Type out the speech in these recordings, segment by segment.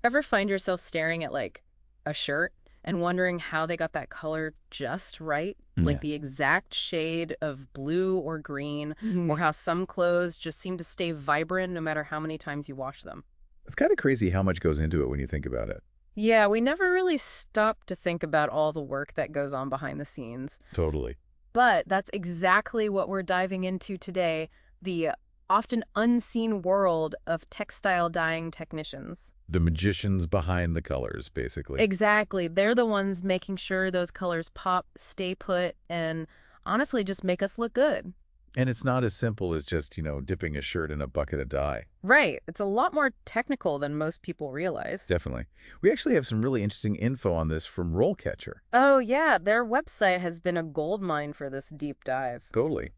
Ever find yourself staring at like a shirt and wondering how they got that color just right? Like Yeah. the exact shade of blue or green, Mhm. or how some clothes just seem to stay vibrant no matter how many times you wash them. It's kind of crazy how much goes into it when you think about it. Yeah, we never really stop to think about all the work that goes on behind the scenes. Totally. But that's exactly what we're diving into today, the often unseen world of textile dyeing technicians. The magicians behind the colors, basically. Exactly. They're the ones making sure those colors pop, stay put, and honestly just make us look good. And it's not as simple as just, dipping a shirt in a bucket of dye. Right. It's a lot more technical than most people realize. Definitely. We actually have some really interesting info on this from RoleCatcher. Oh, yeah. Their website has been a gold mine for this deep dive. Totally.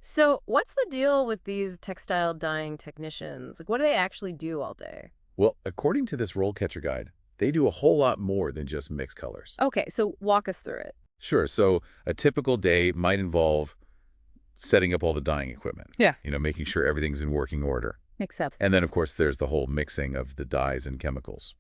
So, what's the deal with these textile dyeing technicians? Like, what do they actually do all day? Well, according to this RoleCatcher guide, they do a whole lot more than just mix colors. Okay, so walk us through it. Sure. So a typical day might involve setting up all the dyeing equipment, Yeah. making sure everything's in working order. Makes sense. And then, of course, there's the whole mixing of the dyes and chemicals.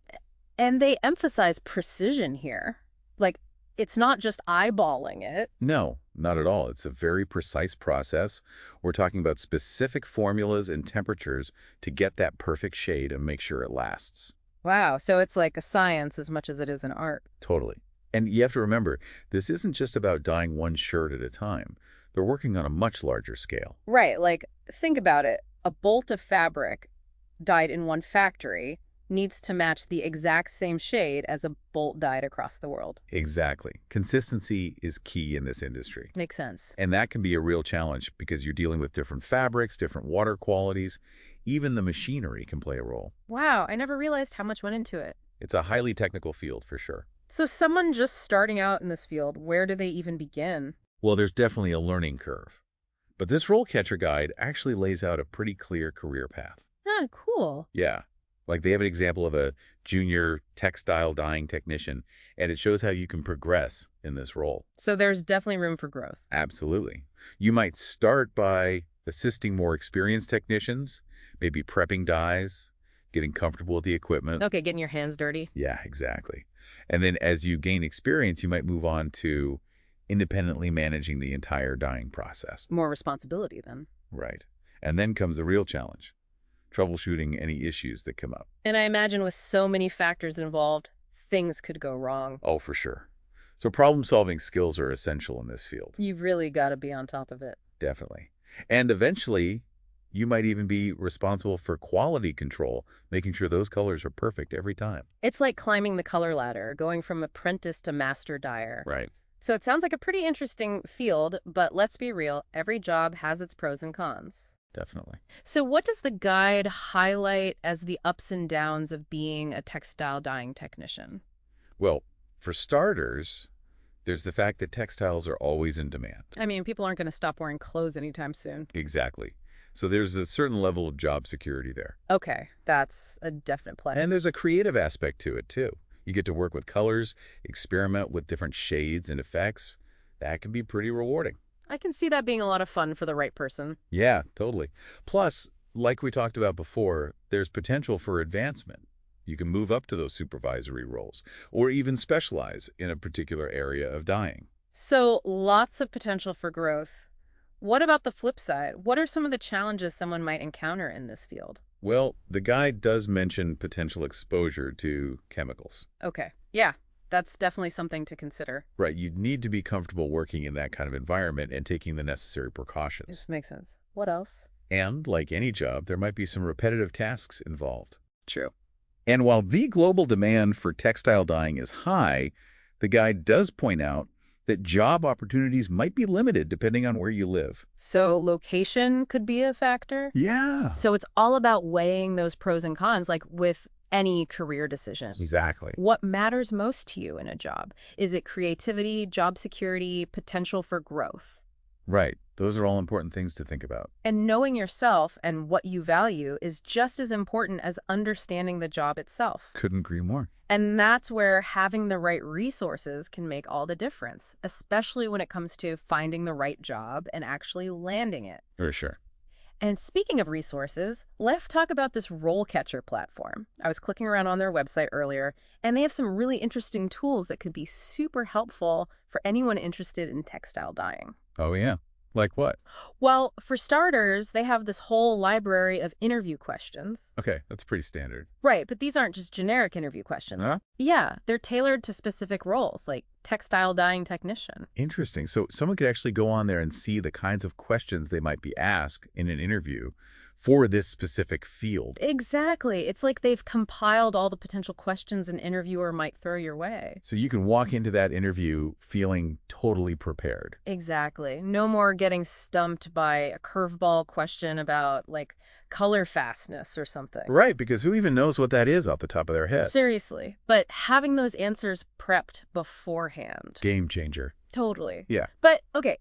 And they emphasize precision here. Like, it's not just eyeballing it. No, not at all. It's a very precise process. We're talking about specific formulas and temperatures to get that perfect shade and make sure it lasts. Wow, so it's like a science as much as it is an art. Totally. And you have to remember, this isn't just about dyeing one shirt at a time. They're working on a much larger scale. Right, like, think about it. A bolt of fabric dyed in one factory needs to match the exact same shade as a bolt dyed across the world. Exactly. Consistency is key in this industry. Makes sense. And that can be a real challenge because you're dealing with different fabrics, different water qualities. Even the machinery can play a role. Wow, I never realized how much went into it. It's a highly technical field for sure. So someone just starting out in this field, where do they even begin? Well, there's definitely a learning curve. But this role catcher guide actually lays out a pretty clear career path. Ah, cool. Yeah. Like they have an example of a junior textile dyeing technician, and it shows how you can progress in this role. So there's definitely room for growth. Absolutely. You might start by assisting more experienced technicians, maybe prepping dyes, getting comfortable with the equipment. Okay, getting your hands dirty. Yeah, exactly. And then as you gain experience, you might move on to independently managing the entire dyeing process. More responsibility then. Right. And then comes the real challenge, troubleshooting any issues that come up. And I imagine with so many factors involved, things could go wrong. Oh, for sure. So problem-solving skills are essential in this field. You've really got to be on top of it. Definitely. And eventually, you might even be responsible for quality control, making sure those colors are perfect every time. It's like climbing the color ladder, going from apprentice to master dyer. Right. So it sounds like a pretty interesting field, but let's be real, every job has its pros and cons. Definitely. So what does the guide highlight as the ups and downs of being a textile dyeing technician? Well, for starters, there's the fact that textiles are always in demand. I mean, people aren't going to stop wearing clothes anytime soon. Exactly. So there's a certain level of job security there. Okay, that's a definite plus. And there's a creative aspect to it, too. You get to work with colors, experiment with different shades and effects. That can be pretty rewarding. I can see that being a lot of fun for the right person. Yeah, totally. Plus, like we talked about before, there's potential for advancement. You can move up to those supervisory roles or even specialize in a particular area of dyeing. So lots of potential for growth. What about the flip side? What are some of the challenges someone might encounter in this field? Well, the guide does mention potential exposure to chemicals. Okay, yeah, that's definitely something to consider. Right, you'd need to be comfortable working in that kind of environment and taking the necessary precautions. This makes sense. What else? And, like any job, there might be some repetitive tasks involved. True. And while the global demand for textile dyeing is high, the guide does point out that job opportunities might be limited depending on where you live. So location could be a factor? Yeah. So it's all about weighing those pros and cons, like with any career decision. Exactly. What matters most to you in a job? Is it creativity, job security, potential for growth? Right. Those are all important things to think about. And knowing yourself and what you value is just as important as understanding the job itself. Couldn't agree more. And that's where having the right resources can make all the difference, especially when it comes to finding the right job and actually landing it. For sure. And speaking of resources, let's talk about this RoleCatcher platform. I was clicking around on their website earlier, and they have some really interesting tools that could be super helpful for anyone interested in textile dyeing. Oh, yeah. Like what? Well, for starters, they have this whole library of interview questions. Okay, that's pretty standard. Right, but these aren't just generic interview questions. Huh? Yeah, they're tailored to specific roles, like textile dyeing technician. Interesting. So someone could actually go on there and see the kinds of questions they might be asked in an interview for this specific field. Exactly. It's like they've compiled all the potential questions an interviewer might throw your way. So you can walk into that interview feeling totally prepared. Exactly. No more getting stumped by a curveball question about, like, color fastness or something. Right, because who even knows what that is off the top of their head? Seriously. But having those answers prepped beforehand. Game changer. Totally. Yeah. But, okay,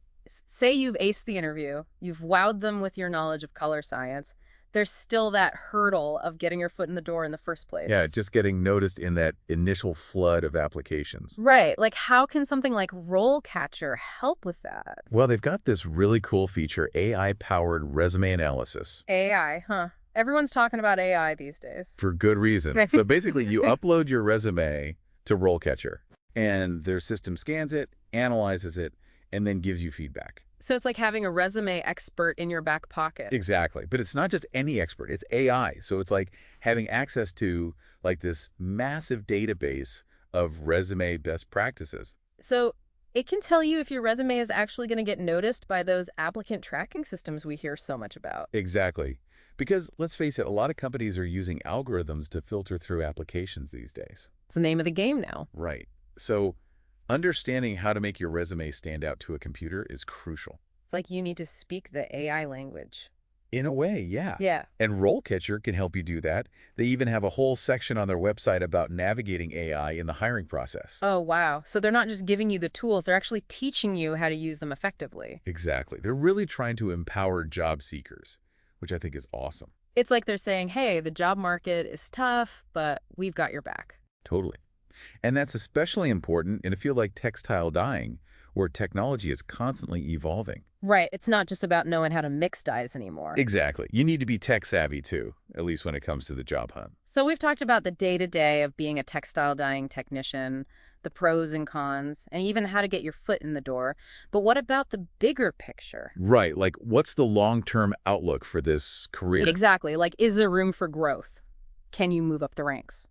say you've aced the interview, you've wowed them with your knowledge of color science. There's still that hurdle of getting your foot in the door in the first place. Yeah, just getting noticed in that initial flood of applications. Right. Like, how can something like RoleCatcher help with that? Well, they've got this really cool feature, AI-powered resume analysis. AI, huh? Everyone's talking about AI these days. For good reason. So basically, you upload your resume to RoleCatcher, and their system scans it, analyzes it, and then gives you feedback. So it's like having a resume expert in your back pocket. Exactly. But it's not just any expert, it's AI. So it's like having access to like this massive database of resume best practices. So it can tell you if your resume is actually going to get noticed by those applicant tracking systems we hear so much about. Exactly. Because let's face it, a lot of companies are using algorithms to filter through applications these days. It's the name of the game now. Right. So understanding how to make your resume stand out to a computer is crucial. It's like you need to speak the AI language. In a way, yeah. Yeah. And RoleCatcher can help you do that. They even have a whole section on their website about navigating AI in the hiring process. Oh, wow. So they're not just giving you the tools, they're actually teaching you how to use them effectively. Exactly. They're really trying to empower job seekers, which I think is awesome. It's like they're saying, hey, the job market is tough, but we've got your back. Totally. And that's especially important in a field like textile dyeing, where technology is constantly evolving. Right. It's not just about knowing how to mix dyes anymore. Exactly. You need to be tech savvy too, at least when it comes to the job hunt. So we've talked about the day-to-day of being a textile dyeing technician, the pros and cons, and even how to get your foot in the door. But what about the bigger picture? Right. Like, what's the long-term outlook for this career? Exactly. Like, is there room for growth? Can you move up the ranks?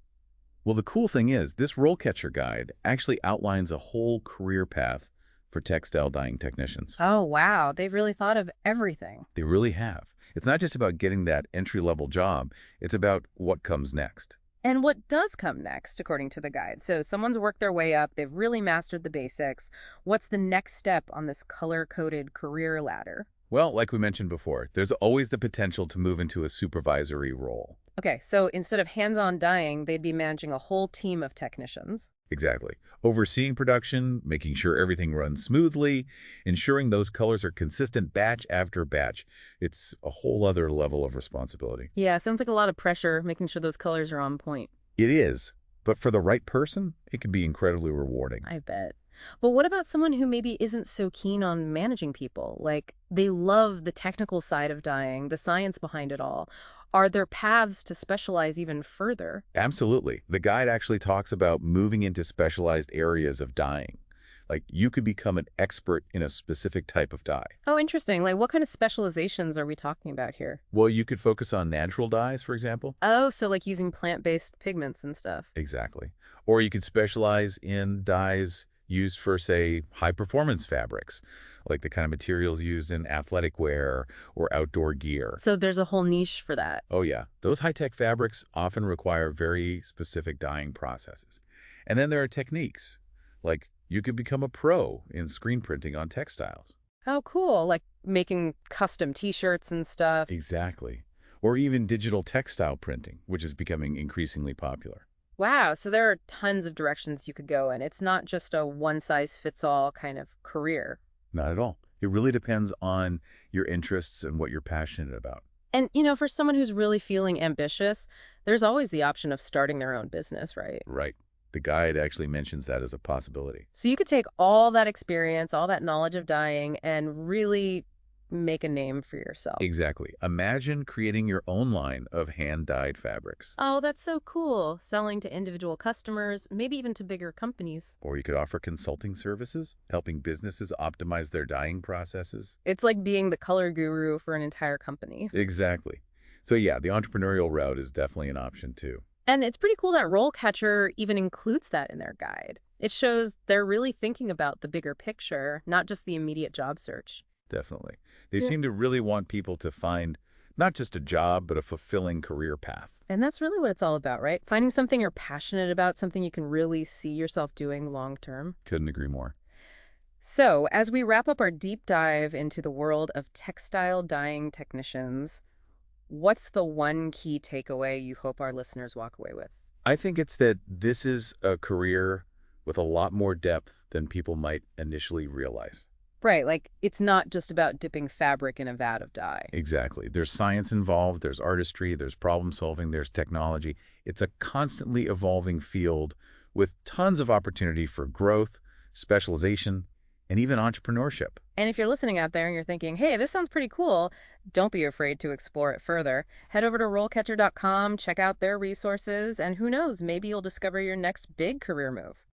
Well, the cool thing is, this RoleCatcher guide actually outlines a whole career path for textile dyeing technicians. Oh, wow. They've really thought of everything. They really have. It's not just about getting that entry-level job. It's about what comes next. And what does come next, according to the guide? So someone's worked their way up. They've really mastered the basics. What's the next step on this color-coded career ladder? Well, like we mentioned before, there's always the potential to move into a supervisory role. Okay, so instead of hands-on dyeing, they'd be managing a whole team of technicians. Exactly. Overseeing production, making sure everything runs smoothly, ensuring those colors are consistent batch after batch. It's a whole other level of responsibility. Yeah, sounds like a lot of pressure, making sure those colors are on point. It is, but for the right person, it can be incredibly rewarding. I bet. But what about someone who maybe isn't so keen on managing people? Like, they love the technical side of dyeing, the science behind it all. Are there paths to specialize even further? Absolutely. The guide actually talks about moving into specialized areas of dyeing. Like, you could become an expert in a specific type of dye. Oh, interesting. Like, what kind of specializations are we talking about here? Well, you could focus on natural dyes, for example. Oh, so like using plant-based pigments and stuff. Exactly. Or you could specialize in dyes used for, say, high-performance fabrics, like the kind of materials used in athletic wear or outdoor gear. So there's a whole niche for that. Oh, yeah. Those high-tech fabrics often require very specific dyeing processes. And then there are techniques, like you could become a pro in screen printing on textiles. Oh, cool. Like making custom t-shirts and stuff. Exactly. Or even digital textile printing, which is becoming increasingly popular. Wow, so there are tons of directions you could go in. It's not just a one-size-fits-all kind of career. Not at all. It really depends on your interests and what you're passionate about. And, for someone who's really feeling ambitious, there's always the option of starting their own business, right? Right. The guide actually mentions that as a possibility. So you could take all that experience, all that knowledge of dyeing, and really make a name for yourself. Exactly. Imagine creating your own line of hand-dyed fabrics. Oh, that's so cool. Selling to individual customers, maybe even to bigger companies. Or you could offer consulting services, helping businesses optimize their dyeing processes. It's like being the color guru for an entire company. Exactly. So yeah, the entrepreneurial route is definitely an option too. And it's pretty cool that RoleCatcher even includes that in their guide. It shows they're really thinking about the bigger picture, not just the immediate job search. Definitely. They Yeah. seem to really want people to find not just a job, but a fulfilling career path. And that's really what it's all about, right? Finding something you're passionate about, something you can really see yourself doing long term. Couldn't agree more. So, as we wrap up our deep dive into the world of textile dyeing technicians, what's the one key takeaway you hope our listeners walk away with? I think it's that this is a career with a lot more depth than people might initially realize. Right, like it's not just about dipping fabric in a vat of dye. Exactly. There's science involved, there's artistry, there's problem solving, there's technology. It's a constantly evolving field with tons of opportunity for growth, specialization, and even entrepreneurship. And if you're listening out there and you're thinking, hey, this sounds pretty cool, don't be afraid to explore it further. Head over to rollcatcher.com, check out their resources, and who knows, maybe you'll discover your next big career move.